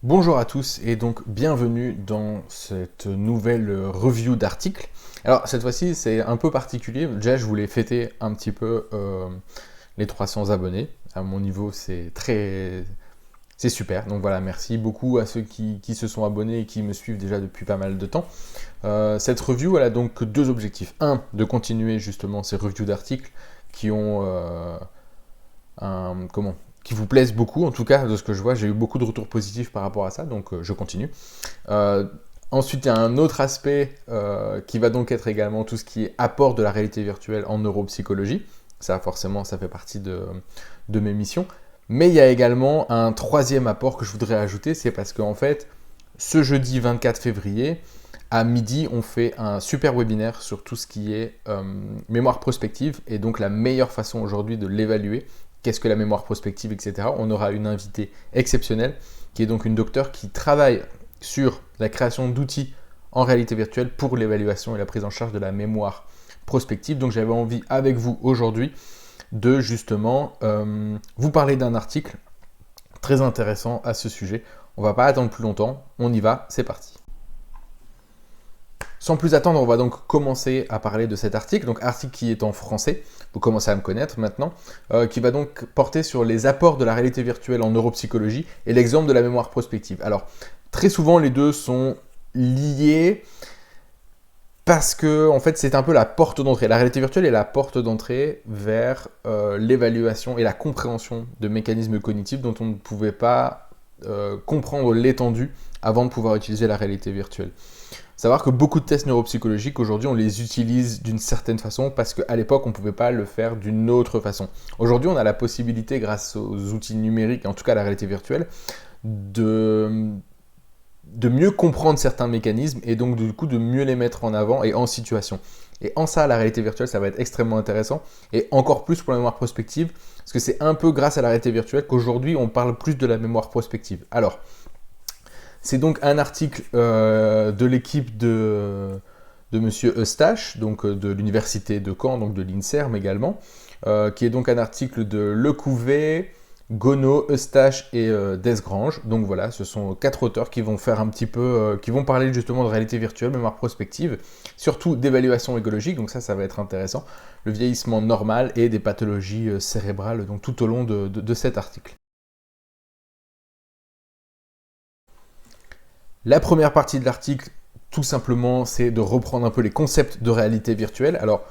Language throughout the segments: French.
Bonjour à tous et donc bienvenue dans cette nouvelle review d'articles. Alors cette fois-ci c'est un peu particulier, déjà je voulais fêter un petit peu les 300 abonnés. À mon niveau c'est super, donc voilà, merci beaucoup à ceux qui se sont abonnés et qui me suivent déjà depuis pas mal de temps. Cette review elle a donc deux objectifs. Un, de continuer justement ces reviews d'articles qui ont qui vous plaisent beaucoup, en tout cas de ce que je vois, j'ai eu beaucoup de retours positifs par rapport à ça, donc je continue. Euh, Ensuite, il y a un autre aspect qui va donc être également tout ce qui est apport de la réalité virtuelle en neuropsychologie. Ça, forcément, ça fait partie de mes missions. Mais il y a également un troisième apport que je voudrais ajouter, c'est parce qu'en fait, ce jeudi 24 février, à midi, on fait un super webinaire sur tout ce qui est mémoire prospective et donc la meilleure façon aujourd'hui de l'évaluer. Qu'est-ce que la mémoire prospective, etc. On aura une invitée exceptionnelle qui est donc une docteure qui travaille sur la création d'outils en réalité virtuelle pour l'évaluation et la prise en charge de la mémoire prospective. Donc j'avais envie avec vous aujourd'hui de justement vous parler d'un article très intéressant à ce sujet. On ne va pas attendre plus longtemps, on y va, c'est parti. Sans plus attendre, on va donc commencer à parler de cet article, donc article qui est en français, vous commencez à me connaître maintenant, qui va donc porter sur les apports de la réalité virtuelle en neuropsychologie et l'exemple de la mémoire prospective. Alors, très souvent, les deux sont liés parce que, en fait, c'est un peu la porte d'entrée. La réalité virtuelle est la porte d'entrée vers l'évaluation et la compréhension de mécanismes cognitifs dont on ne pouvait pas comprendre l'étendue avant de pouvoir utiliser la réalité virtuelle. Savoir que beaucoup de tests neuropsychologiques, aujourd'hui, on les utilise d'une certaine façon parce qu'à l'époque, on ne pouvait pas le faire d'une autre façon. Aujourd'hui, on a la possibilité, grâce aux outils numériques, et en tout cas à la réalité virtuelle, de mieux comprendre certains mécanismes et donc du coup de mieux les mettre en avant et en situation. Et en ça, la réalité virtuelle, ça va être extrêmement intéressant et encore plus pour la mémoire prospective parce que c'est un peu grâce à la réalité virtuelle qu'aujourd'hui, on parle plus de la mémoire prospective. Alors, c'est donc un article de l'équipe de Monsieur Eustache, donc de l'université de Caen, donc de l'INSERM également, qui est donc un article de Lecouvé, Gonod, Eustache et Desgrange. Donc voilà, ce sont 4 auteurs qui vont faire un petit peu, qui vont parler justement de réalité virtuelle, mémoire prospective, surtout d'évaluation écologique, donc ça va être intéressant, le vieillissement normal et des pathologies cérébrales, donc tout au long de cet article. La première partie de l'article, tout simplement, c'est de reprendre un peu les concepts de réalité virtuelle. Alors,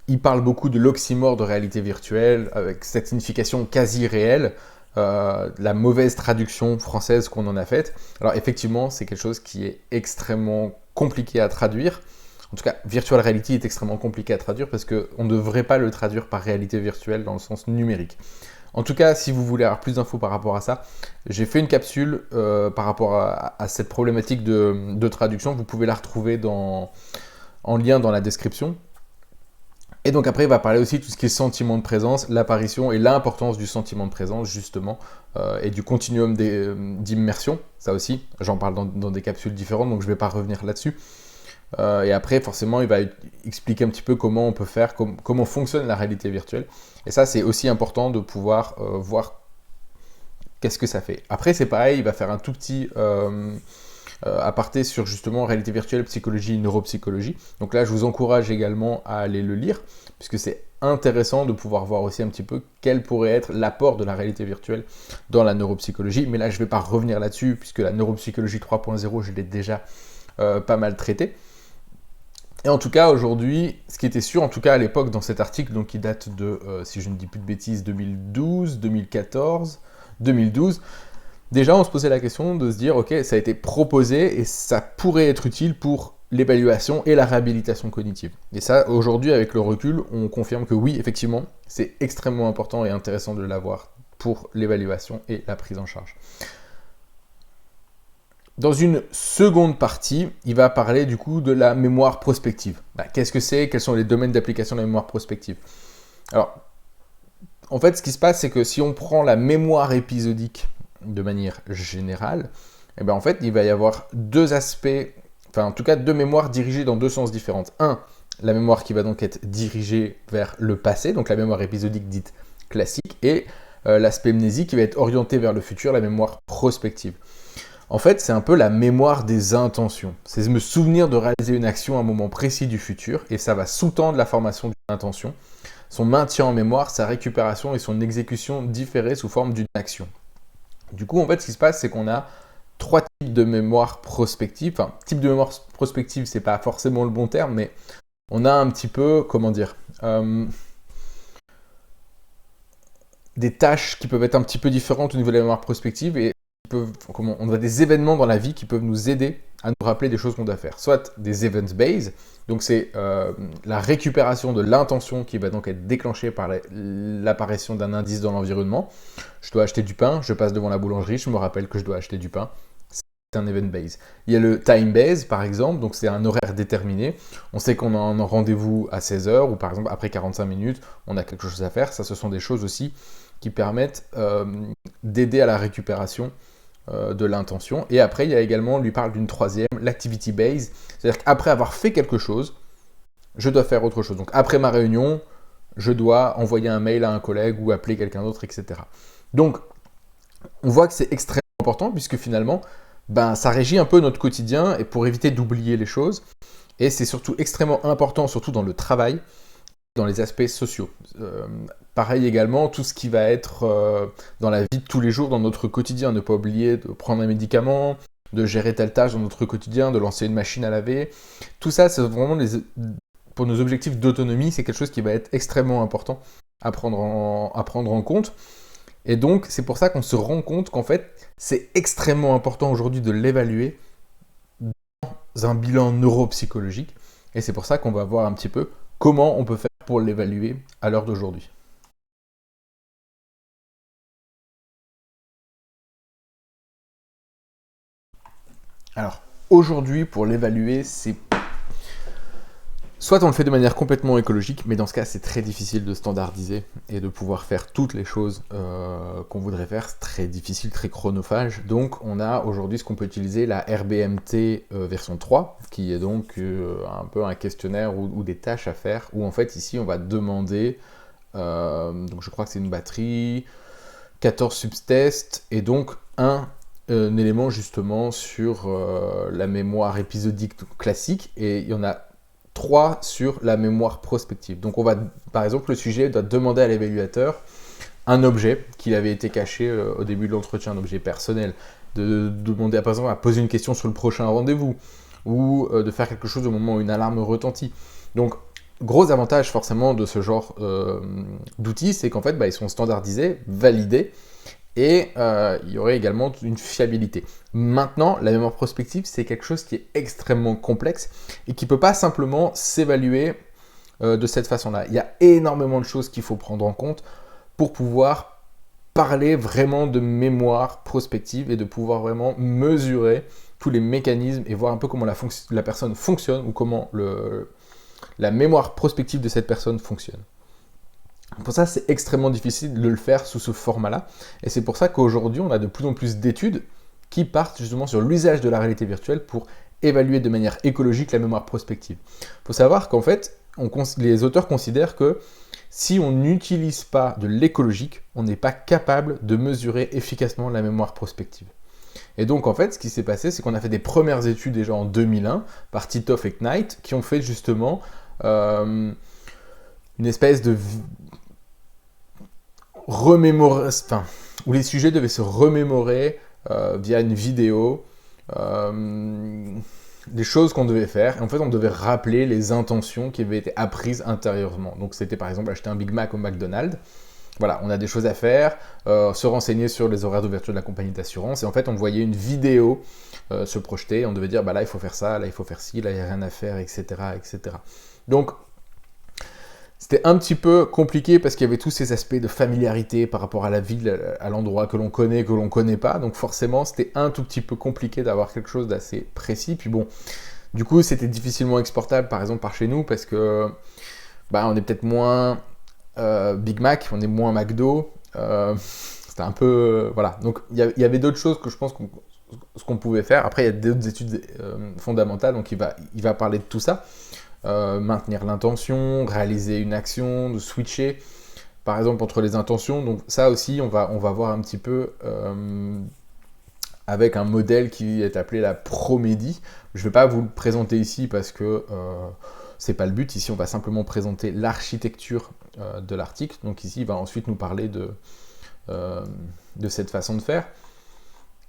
il parle beaucoup de l'oxymore de réalité virtuelle, avec cette signification quasi réelle, la mauvaise traduction française qu'on en a faite. Alors, effectivement, c'est quelque chose qui est extrêmement compliqué à traduire. En tout cas, virtual reality est extrêmement compliqué à traduire parce qu'on ne devrait pas le traduire par réalité virtuelle dans le sens numérique. En tout cas, si vous voulez avoir plus d'infos par rapport à ça, j'ai fait une capsule par rapport à cette problématique de traduction. Vous pouvez la retrouver en lien dans la description. Et donc après, il va parler aussi de tout ce qui est sentiment de présence, l'apparition et l'importance du sentiment de présence, justement, et du continuum d'immersion. Ça aussi, j'en parle dans des capsules différentes, donc je ne vais pas revenir là-dessus. Et après, forcément, il va expliquer un petit peu comment on peut faire, comment fonctionne la réalité virtuelle. Et ça, c'est aussi important de pouvoir voir qu'est-ce que ça fait. Après, c'est pareil, il va faire un tout petit aparté sur justement réalité virtuelle, psychologie, neuropsychologie. Donc là, je vous encourage également à aller le lire, puisque c'est intéressant de pouvoir voir aussi un petit peu quel pourrait être l'apport de la réalité virtuelle dans la neuropsychologie. Mais là, je ne vais pas revenir là-dessus, puisque la neuropsychologie 3.0, je l'ai déjà pas mal traité. Et en tout cas, aujourd'hui, ce qui était sûr, en tout cas à l'époque, dans cet article, donc qui date de, si je ne dis plus de bêtises, 2012, 2014, 2012, déjà on se posait la question de se dire, ok, ça a été proposé et ça pourrait être utile pour l'évaluation et la réhabilitation cognitive. Et ça, aujourd'hui, avec le recul, on confirme que oui, effectivement, c'est extrêmement important et intéressant de l'avoir pour l'évaluation et la prise en charge. Dans une seconde partie, il va parler du coup de la mémoire prospective. Qu'est-ce que c'est? Quels sont les domaines d'application de la mémoire prospective? Alors, en fait, ce qui se passe, c'est que si on prend la mémoire épisodique de manière générale, eh bien, en fait, il va y avoir deux aspects, enfin en tout cas deux mémoires dirigées dans deux sens différents. Un, la mémoire qui va donc être dirigée vers le passé, donc la mémoire épisodique dite classique, et l'aspect mnésique qui va être orienté vers le futur, la mémoire prospective. En fait, c'est un peu la mémoire des intentions. C'est me souvenir de réaliser une action à un moment précis du futur, et ça va sous-tendre la formation d'une intention, son maintien en mémoire, sa récupération et son exécution différée sous forme d'une action. Du coup, en fait, ce qui se passe, c'est qu'on a 3 types de mémoire prospective. Enfin, type de mémoire prospective, c'est pas forcément le bon terme, mais on a un petit peu, comment dire, des tâches qui peuvent être un petit peu différentes au niveau de la mémoire prospective et on a des événements dans la vie qui peuvent nous aider à nous rappeler des choses qu'on doit faire. Soit des event-based, donc c'est la récupération de l'intention qui va donc être déclenchée par l'apparition d'un indice dans l'environnement. Je dois acheter du pain, je passe devant la boulangerie, je me rappelle que je dois acheter du pain. C'est un event-based. Il y a le time-based, par exemple, donc c'est un horaire déterminé. On sait qu'on a un rendez-vous à 16 heures, ou par exemple après 45 minutes, on a quelque chose à faire. Ça, ce sont des choses aussi qui permettent d'aider à la récupération de l'intention. Et après, il y a également, on lui parle d'une troisième, l'activity base. C'est-à-dire qu'après avoir fait quelque chose, je dois faire autre chose. Donc après ma réunion, je dois envoyer un mail à un collègue ou appeler quelqu'un d'autre, etc. Donc, on voit que c'est extrêmement important puisque finalement, ça régit un peu notre quotidien et pour éviter d'oublier les choses. Et c'est surtout extrêmement important, surtout dans le travail, dans les aspects sociaux. Pareil également, tout ce qui va être dans la vie de tous les jours, dans notre quotidien. Ne pas oublier de prendre un médicament, de gérer telle tâche dans notre quotidien, de lancer une machine à laver. Tout ça, c'est vraiment pour nos objectifs d'autonomie, c'est quelque chose qui va être extrêmement important à prendre en compte. Et donc, c'est pour ça qu'on se rend compte qu'en fait, c'est extrêmement important aujourd'hui de l'évaluer dans un bilan neuropsychologique. Et c'est pour ça qu'on va voir un petit peu comment on peut faire pour l'évaluer à l'heure d'aujourd'hui. Alors, aujourd'hui, pour l'évaluer, c'est soit on le fait de manière complètement écologique, mais dans ce cas, c'est très difficile de standardiser et de pouvoir faire toutes les choses qu'on voudrait faire. C'est très difficile, très chronophage. Donc, on a aujourd'hui ce qu'on peut utiliser, la RBMT version 3, qui est donc un peu un questionnaire ou des tâches à faire, où en fait, ici, on va demander, donc je crois que c'est une batterie, 14 subtests, et donc un élément justement sur la mémoire épisodique classique, et il y en a 3 sur la mémoire prospective. Donc on va, par exemple, le sujet doit demander à l'évaluateur un objet qui avait été caché au début de l'entretien, un objet personnel, de demander par exemple à poser une question sur le prochain rendez-vous, ou de faire quelque chose au moment où une alarme retentit. Donc, gros avantage forcément de ce genre d'outils, c'est qu'en fait, ils sont standardisés, validés, et il y aurait également une fiabilité. Maintenant, la mémoire prospective, c'est quelque chose qui est extrêmement complexe et qui ne peut pas simplement s'évaluer de cette façon-là. Il y a énormément de choses qu'il faut prendre en compte pour pouvoir parler vraiment de mémoire prospective et de pouvoir vraiment mesurer tous les mécanismes et voir un peu comment la personne fonctionne ou comment la mémoire prospective de cette personne fonctionne. Pour ça, c'est extrêmement difficile de le faire sous ce format-là. Et c'est pour ça qu'aujourd'hui, on a de plus en plus d'études qui partent justement sur l'usage de la réalité virtuelle pour évaluer de manière écologique la mémoire prospective. Il faut savoir qu'en fait, les auteurs considèrent que si on n'utilise pas de l'écologique, on n'est pas capable de mesurer efficacement la mémoire prospective. Et donc, en fait, ce qui s'est passé, c'est qu'on a fait des premières études déjà en 2001 par Titov et Knight qui ont fait justement une espèce de où les sujets devaient se remémorer via une vidéo des choses qu'on devait faire. Et en fait, on devait rappeler les intentions qui avaient été apprises intérieurement. Donc, c'était par exemple acheter un Big Mac au McDonald's. Voilà, on a des choses à faire, se renseigner sur les horaires d'ouverture de la compagnie d'assurance. Et en fait, on voyait une vidéo se projeter. On devait dire, là, il faut faire ça, là, il faut faire ci, là, il n'y a rien à faire, etc., etc. Donc, c'était un petit peu compliqué parce qu'il y avait tous ces aspects de familiarité par rapport à la ville, à l'endroit que l'on connaît pas. Donc forcément, c'était un tout petit peu compliqué d'avoir quelque chose d'assez précis. Puis bon, du coup, c'était difficilement exportable, par exemple, par chez nous parce que on est peut-être moins Big Mac, on est moins McDo. C'était un peu... voilà. Donc il y avait d'autres choses que je pense qu'on pouvait faire. Après, il y a d'autres études fondamentales, donc il va parler de tout ça. Maintenir l'intention, réaliser une action, de switcher par exemple entre les intentions. Donc ça aussi, on va voir un petit peu avec un modèle qui est appelé la Promédie. Je ne vais pas vous le présenter ici parce que c'est pas le but. Ici, on va simplement présenter l'architecture de l'article. Donc ici, il va ensuite nous parler de cette façon de faire.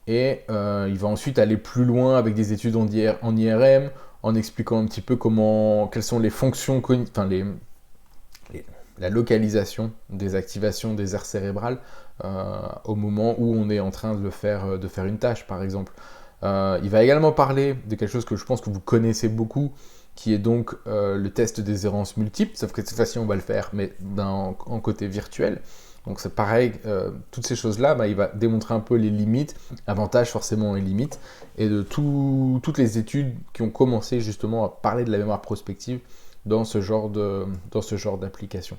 Et il va ensuite aller plus loin avec des études en IRM, en expliquant un petit peu quelles sont les fonctions, la localisation des activations des aires cérébrales au moment où on est en train de faire une tâche, par exemple. Il va également parler de quelque chose que je pense que vous connaissez beaucoup, qui est donc le test des errances multiples, sauf que cette fois-ci, on va le faire, mais en côté virtuel. Donc c'est pareil, toutes ces choses-là, il va démontrer un peu les limites, avantages forcément et limites, et de toutes les études qui ont commencé justement à parler de la mémoire prospective dans ce genre d'application.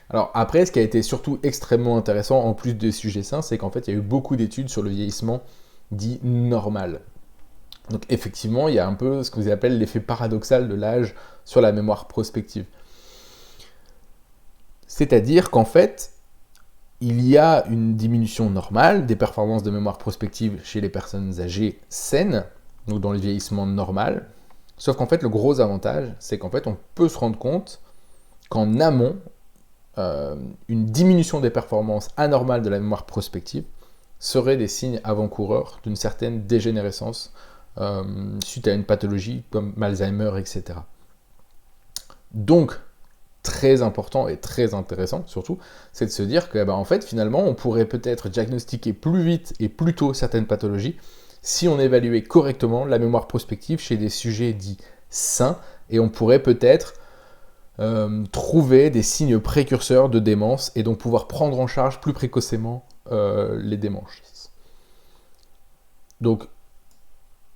Alors après, ce qui a été surtout extrêmement intéressant, en plus des sujets sains, c'est qu'en fait, il y a eu beaucoup d'études sur le vieillissement dit normal. Donc effectivement, il y a un peu ce que vous appelez l'effet paradoxal de l'âge sur la mémoire prospective. C'est-à-dire qu'en fait, il y a une diminution normale des performances de mémoire prospective chez les personnes âgées saines, donc dans le vieillissement normal. Sauf qu'en fait, le gros avantage, c'est qu'en fait, on peut se rendre compte qu'en amont, une diminution des performances anormales de la mémoire prospective serait des signes avant-coureurs d'une certaine dégénérescence suite à une pathologie comme Alzheimer, etc. Donc, très important et très intéressant surtout, c'est de se dire que en fait finalement on pourrait peut-être diagnostiquer plus vite et plus tôt certaines pathologies si on évaluait correctement la mémoire prospective chez des sujets dits sains, et on pourrait peut-être trouver des signes précurseurs de démence et donc pouvoir prendre en charge plus précocement les démences. Donc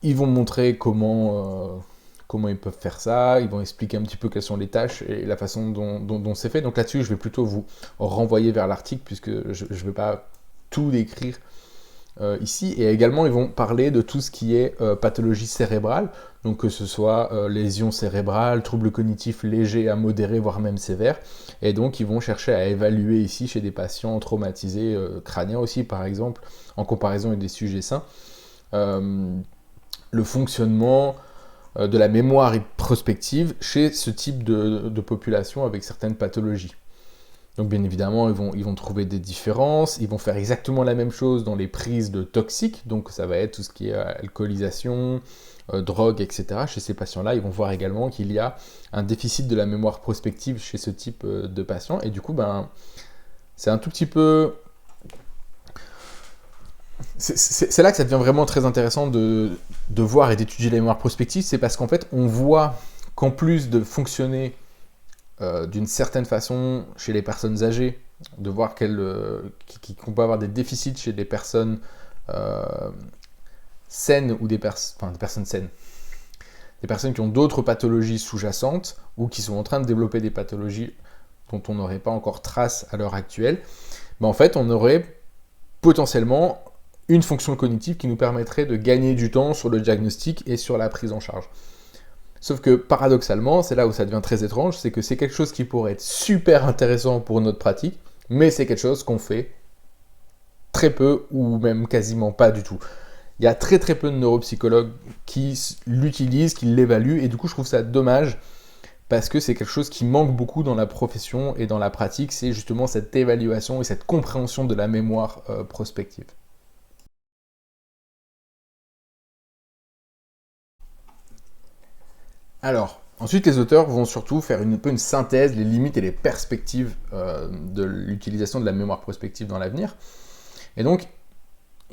ils vont montrer comment ils peuvent faire ça, ils vont expliquer un petit peu quelles sont les tâches et la façon dont c'est fait. Donc là-dessus, je vais plutôt vous renvoyer vers l'article puisque je ne vais pas tout décrire ici. Et également, ils vont parler de tout ce qui est pathologie cérébrale, donc que ce soit lésions cérébrales, troubles cognitifs légers à modérés, voire même sévères. Et donc, ils vont chercher à évaluer ici chez des patients traumatisés, crâniens aussi par exemple, en comparaison avec des sujets sains, le fonctionnement de la mémoire prospective chez ce type de population avec certaines pathologies. Donc bien évidemment, ils vont trouver des différences, ils vont faire exactement la même chose dans les prises de toxiques, donc ça va être tout ce qui est alcoolisation, drogue, etc. Chez ces patients-là, ils vont voir également qu'il y a un déficit de la mémoire prospective chez ce type de patients, et du coup, c'est un tout petit peu... C'est là que ça devient vraiment très intéressant de voir et d'étudier la mémoire prospective, c'est parce qu'en fait, on voit qu'en plus de fonctionner d'une certaine façon chez les personnes âgées, de voir qu'on peut avoir des déficits chez des personnes saines ou des personnes saines, des personnes qui ont d'autres pathologies sous-jacentes ou qui sont en train de développer des pathologies dont on n'aurait pas encore trace à l'heure actuelle, en fait, on aurait potentiellement une fonction cognitive qui nous permettrait de gagner du temps sur le diagnostic et sur la prise en charge. Sauf que paradoxalement, c'est là où ça devient très étrange, c'est que c'est quelque chose qui pourrait être super intéressant pour notre pratique, mais c'est quelque chose qu'on fait très peu ou même quasiment pas du tout. Il y a très très peu de neuropsychologues qui l'utilisent, qui l'évaluent, et du coup je trouve ça dommage parce que c'est quelque chose qui manque beaucoup dans la profession et dans la pratique, c'est justement cette évaluation et cette compréhension de la mémoire prospective. Alors, ensuite, les auteurs vont surtout faire un peu une synthèse, les limites et les perspectives de l'utilisation de la mémoire prospective dans l'avenir. Et donc,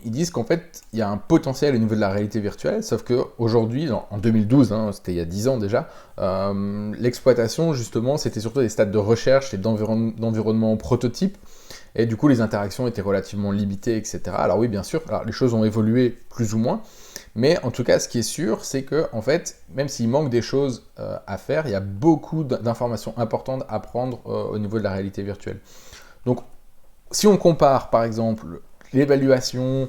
ils disent qu'en fait, il y a un potentiel au niveau de la réalité virtuelle, sauf qu'aujourd'hui, en 2012, c'était il y a 10 ans déjà, l'exploitation, justement, c'était surtout des stades de recherche et d'environnement prototype, et du coup, les interactions étaient relativement limitées, etc. Alors oui, bien sûr, les choses ont évolué plus ou moins, mais en tout cas, ce qui est sûr, c'est que, en fait, même s'il manque des choses à faire, il y a beaucoup d'informations importantes à prendre au niveau de la réalité virtuelle. Donc, si on compare, par exemple, l'évaluation,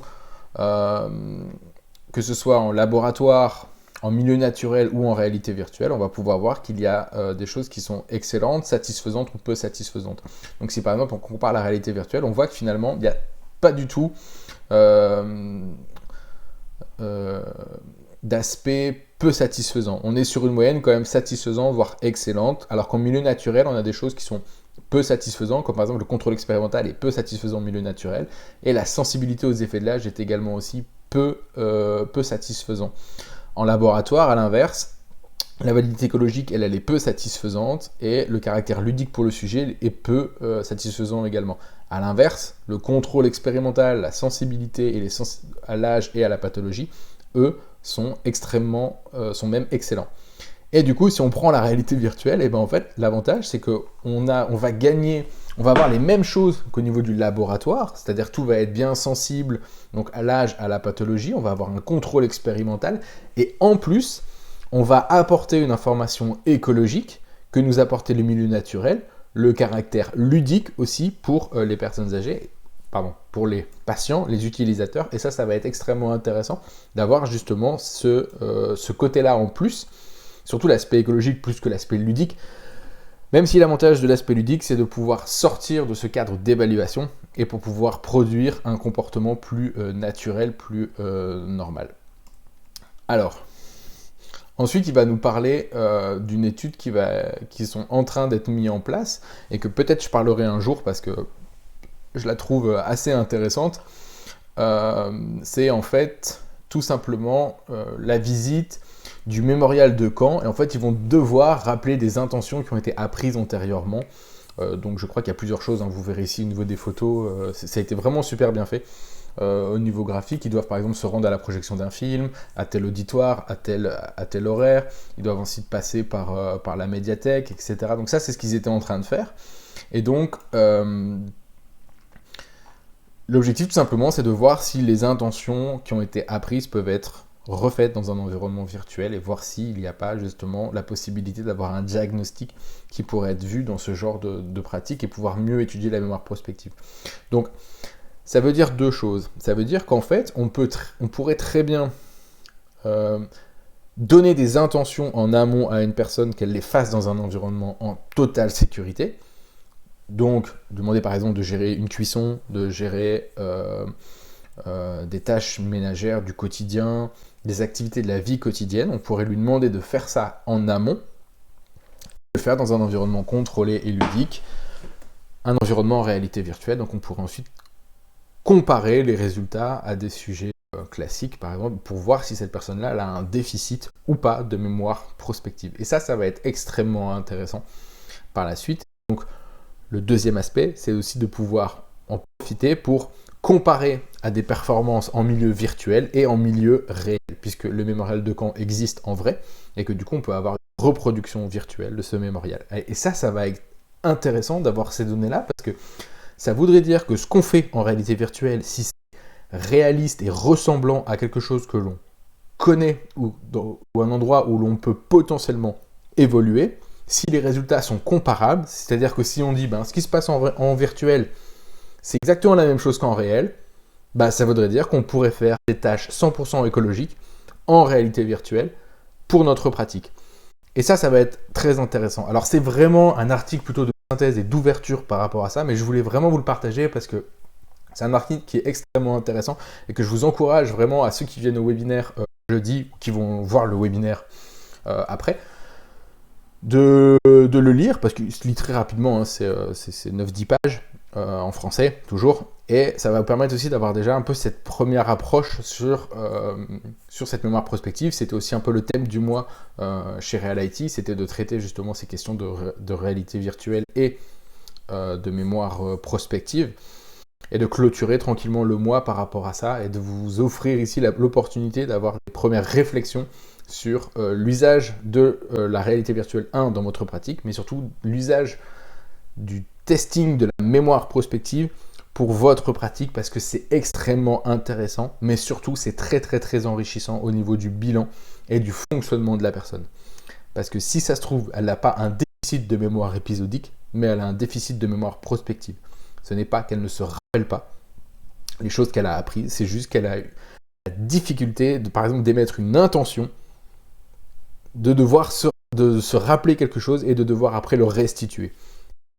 que ce soit en laboratoire, en milieu naturel ou en réalité virtuelle, on va pouvoir voir qu'il y a des choses qui sont excellentes, satisfaisantes ou peu satisfaisantes. Donc, si par exemple on compare la réalité virtuelle, on voit que finalement, il n'y a pas du tout d'aspects peu satisfaisants. On est sur une moyenne quand même satisfaisante, voire excellente, alors qu'en milieu naturel, on a des choses qui sont peu satisfaisantes, comme par exemple le contrôle expérimental est peu satisfaisant en milieu naturel, et la sensibilité aux effets de l'âge est également aussi peu satisfaisant. En laboratoire, à l'inverse, la validité écologique, elle est peu satisfaisante, et le caractère ludique pour le sujet est peu satisfaisant également. À l'inverse, le contrôle expérimental, la sensibilité à l'âge et à la pathologie, eux, sont même excellents. Et du coup, si on prend la réalité virtuelle, et ben en fait, l'avantage, c'est qu'on va gagner, on va avoir les mêmes choses qu'au niveau du laboratoire, c'est-à-dire tout va être bien sensible donc à l'âge, à la pathologie, on va avoir un contrôle expérimental, et en plus, on va apporter une information écologique que nous apportait le milieu naturel, le caractère ludique aussi pour les personnes âgées, pour les patients, les utilisateurs, et ça va être extrêmement intéressant d'avoir justement ce côté-là en plus, surtout l'aspect écologique plus que l'aspect ludique, même si l'avantage de l'aspect ludique, c'est de pouvoir sortir de ce cadre d'évaluation et pour pouvoir produire un comportement plus naturel, plus normal. Alors, ensuite, il va nous parler d'une étude qui sont en train d'être mis en place et que peut-être je parlerai un jour parce que je la trouve assez intéressante. C'est en fait tout simplement la visite du mémorial de Caen, et en fait ils vont devoir rappeler des intentions qui ont été apprises antérieurement. Donc je crois qu'il y a plusieurs choses, hein. Vous verrez ici au niveau des photos, ça a été vraiment super bien fait. Au niveau graphique, ils doivent par exemple se rendre à la projection d'un film, à tel auditoire, à tel horaire, ils doivent ensuite passer par la médiathèque, etc. Donc ça c'est ce qu'ils étaient en train de faire. Et donc l'objectif tout simplement c'est de voir si les intentions qui ont été apprises peuvent être refaites dans un environnement virtuel et voir s'il n'y a pas justement la possibilité d'avoir un diagnostic qui pourrait être vu dans ce genre de pratique et pouvoir mieux étudier la mémoire prospective. Donc ça veut dire deux choses. Ça veut dire qu'en fait on pourrait très bien donner des intentions en amont à une personne qu'elle les fasse dans un environnement en totale sécurité. Donc, demander par exemple de gérer une cuisson, de gérer des tâches ménagères du quotidien, des activités de la vie quotidienne. On pourrait lui demander de faire ça en amont, de le faire dans un environnement contrôlé et ludique, un environnement en réalité virtuelle. Donc on pourrait ensuite comparer les résultats à des sujets classiques, par exemple, pour voir si cette personne-là a un déficit ou pas de mémoire prospective. Et ça va être extrêmement intéressant par la suite. Donc, le deuxième aspect, c'est aussi de pouvoir en profiter pour comparer à des performances en milieu virtuel et en milieu réel, puisque le mémorial de Caen existe en vrai, et que du coup, on peut avoir une reproduction virtuelle de ce mémorial. Et ça va être intéressant d'avoir ces données-là, parce que ça voudrait dire que ce qu'on fait en réalité virtuelle, si c'est réaliste et ressemblant à quelque chose que l'on connaît, ou un endroit où l'on peut potentiellement évoluer, si les résultats sont comparables, c'est-à-dire que si on dit ce qui se passe en virtuel, c'est exactement la même chose qu'en réel, ça voudrait dire qu'on pourrait faire des tâches 100% écologiques en réalité virtuelle pour notre pratique. Et ça va être très intéressant. Alors c'est vraiment un article plutôt de synthèse et d'ouverture par rapport à ça, mais je voulais vraiment vous le partager parce que c'est un article qui est extrêmement intéressant et que je vous encourage vraiment à ceux qui viennent au webinaire jeudi, qui vont voir le webinaire après, de le lire, parce qu'il se lit très rapidement, hein, c'est 9-10 pages en français, toujours, et ça va vous permettre aussi d'avoir déjà un peu cette première approche sur cette mémoire prospective. C'était aussi un peu le thème du mois chez RealIT, c'était de traiter justement ces questions de réalité virtuelle et de mémoire prospective, et de clôturer tranquillement le mois par rapport à ça, et de vous offrir ici l'opportunité d'avoir des premières réflexions sur l'usage de la réalité virtuelle, dans votre pratique, mais surtout l'usage du testing de la mémoire prospective pour votre pratique, parce que c'est extrêmement intéressant, mais surtout c'est très très très enrichissant au niveau du bilan et du fonctionnement de la personne. Parce que si ça se trouve, elle n'a pas un déficit de mémoire épisodique, mais elle a un déficit de mémoire prospective. Ce n'est pas qu'elle ne se rappelle pas les choses qu'elle a apprises, c'est juste qu'elle a eu la difficulté, par exemple, d'émettre une intention, de devoir se rappeler quelque chose et de devoir après le restituer.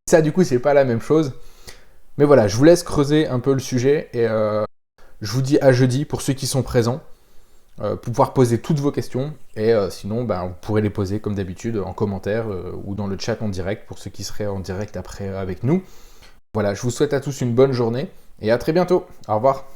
Ça, du coup, c'est pas la même chose. Mais voilà, je vous laisse creuser un peu le sujet et je vous dis à jeudi pour ceux qui sont présents. pouvoir poser toutes vos questions. Et sinon, vous pourrez les poser comme d'habitude en commentaire ou dans le chat en direct pour ceux qui seraient en direct après avec nous. Voilà, je vous souhaite à tous une bonne journée et à très bientôt. Au revoir.